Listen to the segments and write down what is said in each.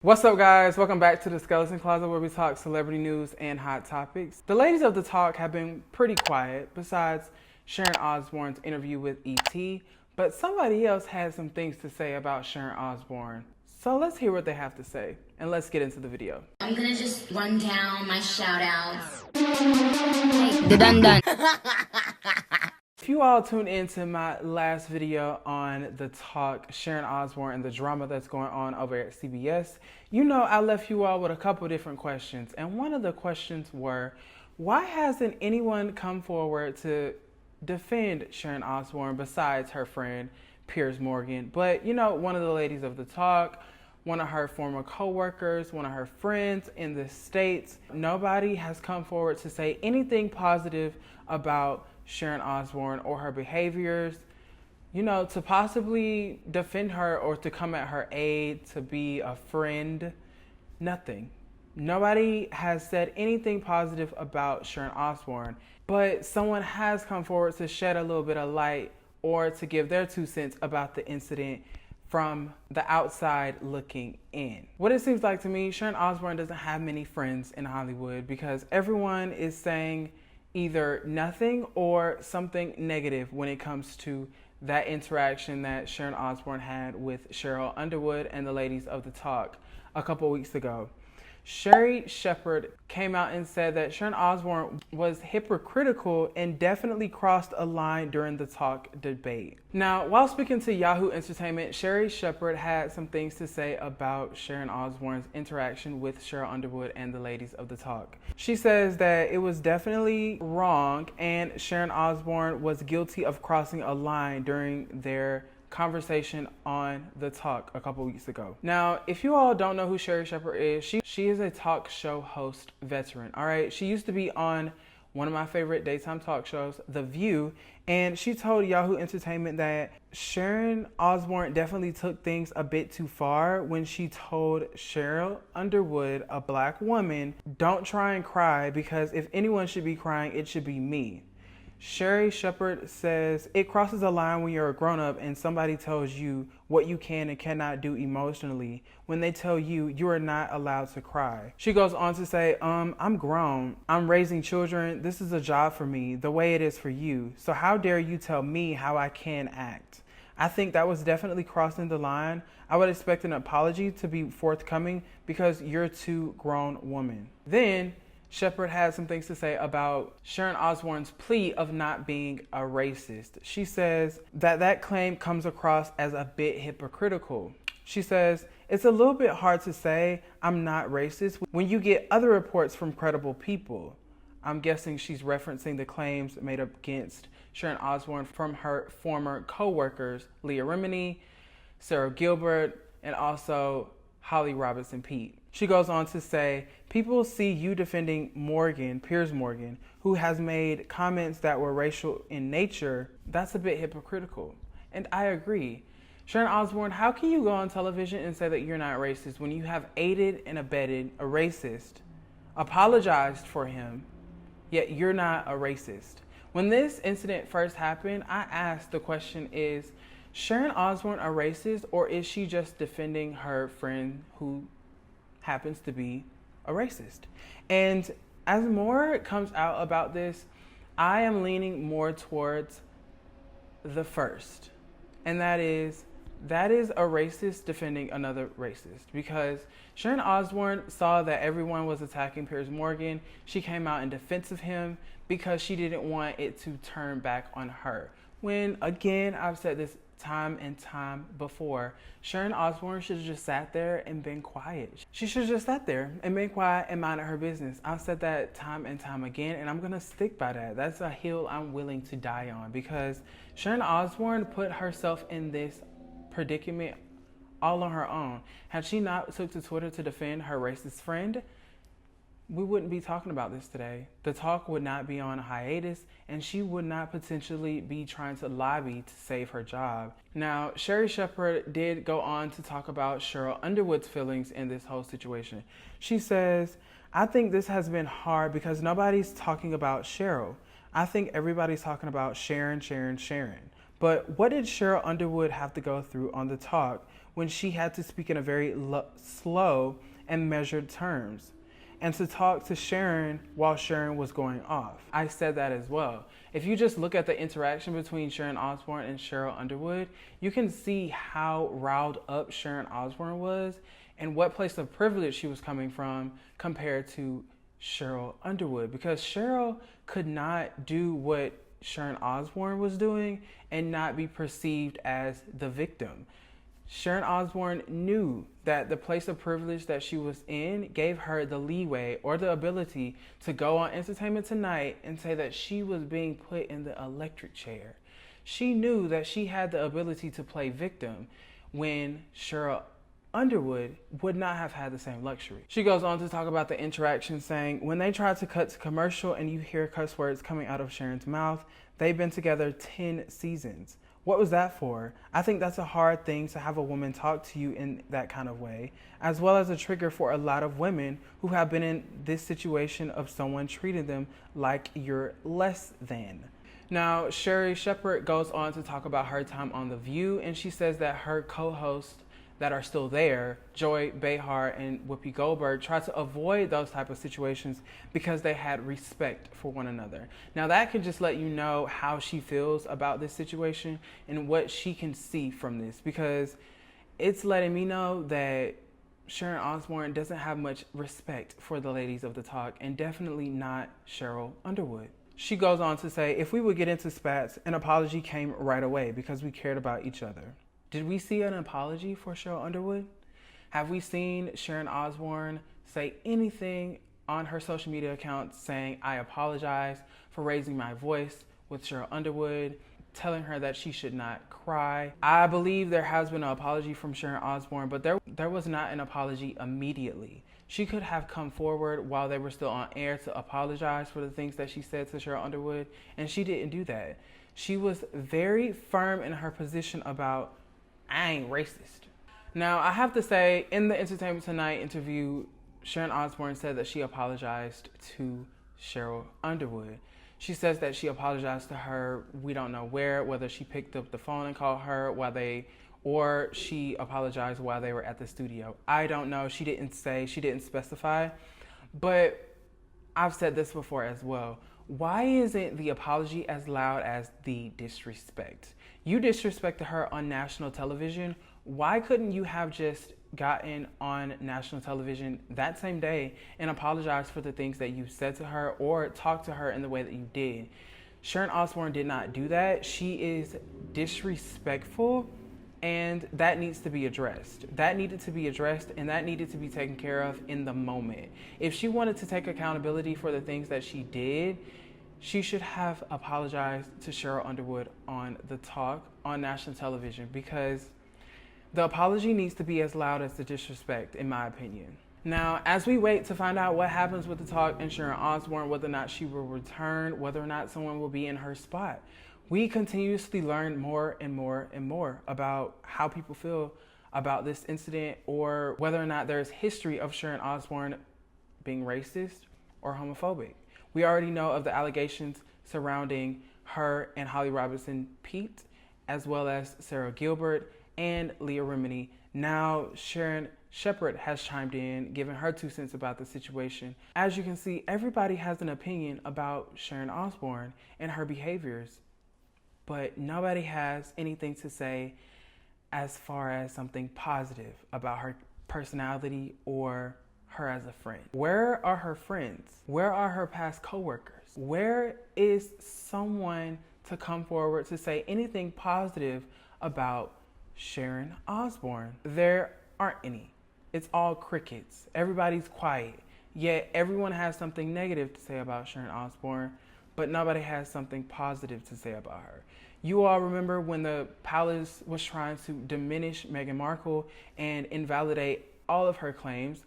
What's up, guys? Welcome back to the Skeleton Closet, where we talk celebrity news and hot topics. The ladies of the talk have been pretty quiet besides Sharon Osbourne's interview with ET, but somebody else had some things to say about Sharon Osbourne. So let's hear what they have to say and let's get into the video. I'm gonna just run down my shout outs. The dun dun. If you all tuned into my last video on the talk, Sharon Osbourne, and the drama that's going on over at CBS, you know I left you all with a couple different questions. And one of the questions were, why hasn't anyone come forward to defend Sharon Osbourne besides her friend Piers Morgan? But you know, one of the ladies of the talk, one of her former co-workers, one of her friends in the States, nobody has come forward to say anything positive about Sharon Osbourne or her behaviors, you know, to possibly defend her or to come at her aid, to be a friend. Nothing. Nobody has said anything positive about Sharon Osbourne, but someone has come forward to shed a little bit of light or to give their 2 cents about the incident from the outside looking in. What it seems like to me, Sharon Osbourne doesn't have many friends in Hollywood because everyone is saying either nothing or something negative when it comes to that interaction that Sharon Osbourne had with Sheryl Underwood and the ladies of the talk a couple weeks ago. Sherri came out and said that Sharon Osbourne was hypocritical and definitely crossed a line during the talk debate. Now, while speaking to Yahoo Entertainment, Sherri had some things to say about Sharon Osbourne's interaction with Sheryl Underwood and the ladies of the talk. She says that it was definitely wrong and Sharon Osbourne was guilty of crossing a line during their conversation on the talk a couple weeks ago. Now, if you all don't know who Sherri is, she is a talk show host veteran. All right, she used to be on one of my favorite daytime talk shows, The View, and she told Yahoo Entertainment that Sharon Osbourne definitely took things a bit too far when she told Sheryl Underwood, a black woman, don't try and cry because if anyone should be crying, it should be me. Sherri says it crosses a line when you're a grown-up and somebody tells you what you can and cannot do emotionally when they tell you you are not allowed to cry. She goes on to say, I'm grown. I'm raising children. This is a job for me, the way it is for you. So how dare you tell me how I can act? I think that was definitely crossing the line. I would expect an apology to be forthcoming because you're a two grown woman. Then Shepherd had some things to say about Sharon Osbourne's plea of not being a racist. She says that claim comes across as a bit hypocritical. She says, it's a little bit hard to say I'm not racist when you get other reports from credible people. I'm guessing she's referencing the claims made against Sharon Osbourne from her former co-workers, Leah Remini, Sarah Gilbert, and also Holly Robinson Pete. She goes on to say, people see you defending Piers Morgan, who has made comments that were racial in nature. That's a bit hypocritical. And I agree. Sharon Osbourne, how can you go on television and say that you're not racist when you have aided and abetted a racist, apologized for him, yet you're not a racist? When this incident first happened, I asked the question, is Sharon Osbourne a racist, or is she just defending her friend who happens to be a racist? And as more comes out about this, I am leaning more towards the first. And that is a racist defending another racist, because Sharon Osbourne saw that everyone was attacking Piers Morgan. She came out in defense of him because she didn't want it to turn back on her. When, again, I've said this time and time before, Sharon Osbourne should have just sat there and been quiet. She should have just sat there and been quiet and minded her business. I've said that time and time again, and I'm gonna stick by that. That's a hill I'm willing to die on, because Sharon Osbourne put herself in this predicament all on her own. Had she not took to Twitter to defend her racist friend, we wouldn't be talking about this today. The talk would not be on hiatus, and she would not potentially be trying to lobby to save her job. Now, Sherri did go on to talk about Sheryl Underwood's feelings in this whole situation. She says, I think this has been hard because nobody's talking about Sheryl. I think everybody's talking about Sharon. But what did Sheryl Underwood have to go through on the talk when she had to speak in a very slow and measured terms, and to talk to Sharon while Sharon was going off. I said that as well. If you just look at the interaction between Sharon Osbourne and Sheryl Underwood, you can see how riled up Sharon Osbourne was and what place of privilege she was coming from compared to Sheryl Underwood, because Sheryl could not do what Sharon Osbourne was doing and not be perceived as the victim. Sharon Osbourne knew that the place of privilege that she was in gave her the leeway or the ability to go on Entertainment Tonight and say that she was being put in the electric chair. She knew that she had the ability to play victim when Sheryl Underwood would not have had the same luxury. She goes on to talk about the interaction, saying, when they tried to cut to commercial and you hear cuss words coming out of Sharon's mouth, they've been together 10 seasons. What was that for? I think that's a hard thing to have a woman talk to you in that kind of way, as well as a trigger for a lot of women who have been in this situation of someone treating them like you're less than. Now, Sherri Shepherd goes on to talk about her time on The View, and she says that her co-hosts that are still there, Joy Behar and Whoopi Goldberg, try to avoid those type of situations because they had respect for one another. Now that can just let you know how she feels about this situation and what she can see from this, because it's letting me know that Sharon Osbourne doesn't have much respect for the ladies of the talk, and definitely not Sheryl Underwood. She goes on to say, if we would get into spats, an apology came right away because we cared about each other. Did we see an apology for Sheryl Underwood? Have we seen Sharon Osbourne say anything on her social media account saying, I apologize for raising my voice with Sheryl Underwood, telling her that she should not cry? I believe there has been an apology from Sharon Osbourne, but there was not an apology immediately. She could have come forward while they were still on air to apologize for the things that she said to Sheryl Underwood, and she didn't do that. She was very firm in her position about, I ain't racist. Now, I have to say, in the Entertainment Tonight interview, Sharon Osbourne said that she apologized to Sheryl Underwood. She says that she apologized to her, we don't know whether she picked up the phone and called her or she apologized while they were at the studio. I don't know. She didn't specify. But I've said this before as well. Why isn't the apology as loud as the disrespect? You disrespected her on national television. Why couldn't you have just gotten on national television that same day and apologized for the things that you said to her or talked to her in the way that you did? Sharon Osbourne did not do that. She is disrespectful, and that needs to be addressed. That needed to be addressed, and that needed to be taken care of in the moment. If she wanted to take accountability for the things that she did, she should have apologized to Sheryl Underwood on the talk on national television, because the apology needs to be as loud as the disrespect, in my opinion. Now, as we wait to find out what happens with the talk and Sharon Osbourne, whether or not she will return, whether or not someone will be in her spot, we continuously learn more and more and more about how people feel about this incident, or whether or not there's history of Sharon Osbourne being racist or homophobic. We already know of the allegations surrounding her and Holly Robinson Peete, as well as Sarah Gilbert and Leah Remini. Now, Sharon Shepherd has chimed in, giving her 2 cents about the situation. As you can see, everybody has an opinion about Sharon Osbourne and her behaviors, but nobody has anything to say as far as something positive about her personality or her as a friend. Where are her friends? Where are her past coworkers? Where is someone to come forward to say anything positive about Sharon Osbourne? There aren't any. It's all crickets. Everybody's quiet. Yet everyone has something negative to say about Sharon Osbourne, but nobody has something positive to say about her. You all remember when the palace was trying to diminish Meghan Markle and invalidate all of her claims.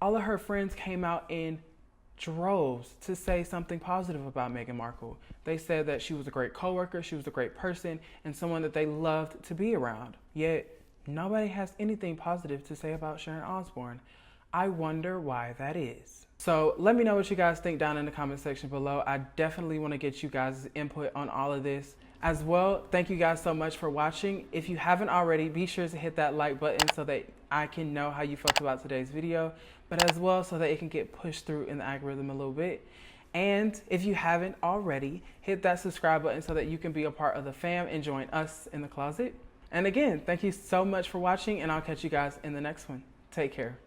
All of her friends came out in droves to say something positive about Meghan Markle. They said that she was a great coworker, she was a great person, and someone that they loved to be around. Yet nobody has anything positive to say about Sharon Osbourne. I wonder why that is. So let me know what you guys think down in the comment section below. I definitely want to get you guys' input on all of this. As well, thank you guys so much for watching. If you haven't already, be sure to hit that like button so that I can know how you felt about today's video, but as well so that it can get pushed through in the algorithm a little bit. And if you haven't already, hit that subscribe button so that you can be a part of the fam and join us in the closet. And again, thank you so much for watching, and I'll catch you guys in the next one. Take care.